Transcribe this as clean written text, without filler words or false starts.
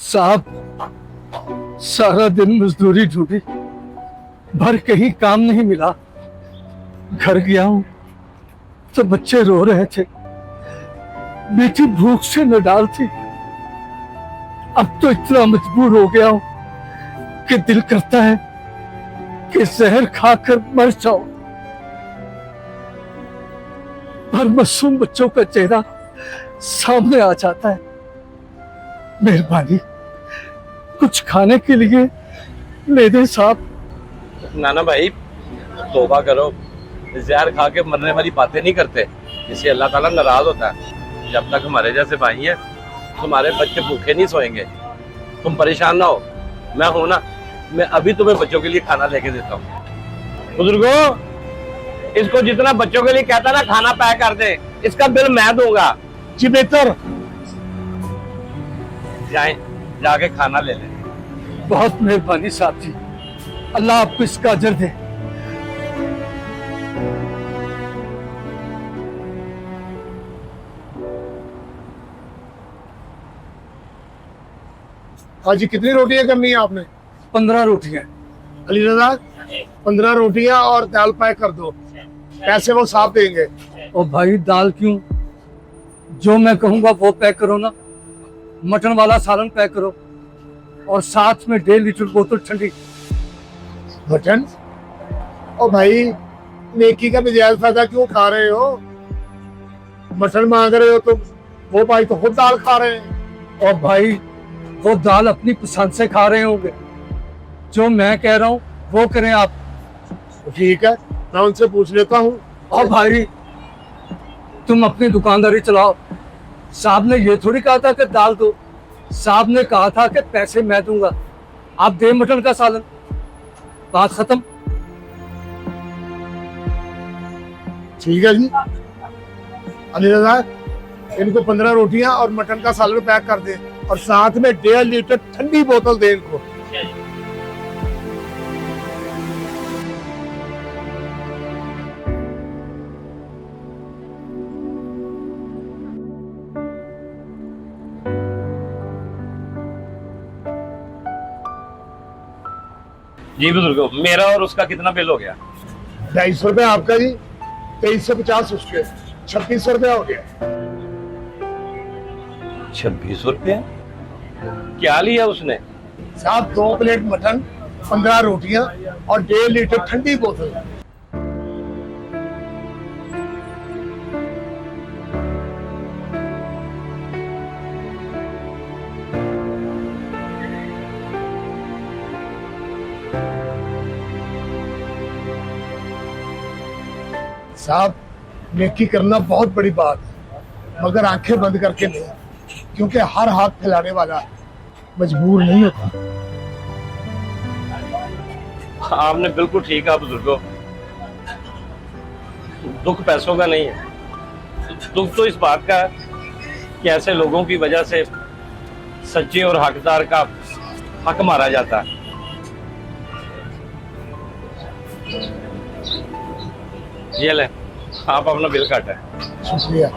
साहब, सारा दिन मजदूरी ढूंढी, भर कहीं काम नहीं मिला। घर गया हूं तो बच्चे रो रहे थे, बेटी भूख से नडाल थी। अब तो इतना मजबूर हो गया हूं कि दिल करता है कि जहर खाकर मर जाओ। पर मासूम बच्चों का चेहरा सामने आ जाता है। मेहरबानी, कुछ खाने के लिए ले दे साहब। नाना भाई, तौबा करो, जहर खा के मरने वाली बातें नहीं करते, इससे अल्लाह ताला नाराज होता है। जब तक हमारे जैसे भाई हैं, तुम्हारे बच्चे भूखे नहीं सोएंगे। तुम परेशान ना हो, मैं हूं ना, मैं अभी तुम्हें बच्चों के लिए खाना लेके देता हूँ। बुजुर्गो, इसको जितना बच्चों के लिए कहता ना खाना पैक कर दे, इसका बिल मैं दूंगा। जी बेहतर। जाएं, जाके खाना ले लें। बहुत मेहरबानी साहब जी, अल्लाह आपको इसका अजर दे। हाँ जी, कितनी रोटियां करनी है आपने? 15 रोटियां। अली रजा, 15 रोटियां और दाल पैक कर दो। पैसे वो साफ देंगे। और भाई, दाल क्यों? जो मैं कहूंगा वो पैक करो ना। मटन वाला सालन पैक करो और साथ में 1.5 लीटर बोतल ठंडी। मटन? ओ भाई, नेकी का नजायज फायदा क्यों खा रहे हो? मटन मांग रहे हो तुम, वो भाई तो खुद दाल खा रहे हैं। और भाई, वो दाल अपनी पसंद से खा रहे होंगे। जो मैं कह रहा हूँ वो करें आप। ठीक है, मैं उनसे पूछ लेता हूँ। और भाई, तुम अपनी दुकानदारी चलाओ। साहब ने ये थोड़ी कहा था कि दाल दो, साहब ने कहा था कि पैसे मैं दूंगा। आप दे मटन का सालन, बात खत्म। ठीक है जी। अली रजा, इनको 15 रोटियां और मटन का सालन पैक कर दे और साथ में 1.5 लीटर ठंडी बोतल दे इनको। जी बुजुर्गो, मेरा और उसका कितना बिल हो गया? 250 रुपए आपका जी, 2350 उसके, 3600 रुपया हो गया। 2600 रुपया? क्या लिया उसने? साहब, 2 प्लेट मटन, 15 रोटियां और 1.5 लीटर ठंडी बोतल। साहब, नेकी करना बहुत बड़ी बात है, मगर आंखें बंद करके नहीं, क्योंकि हर हाथ फैलाने वाला मजबूर नहीं होता। आपने बिल्कुल ठीक कहा बुजुर्गो, दुख पैसों का नहीं है, दुख तो इस बात का है कि ऐसे लोगों की वजह से सच्चे और हकदार का हक मारा जाता है। ये ले, आप अपना बिल काटा है। शुक्रिया।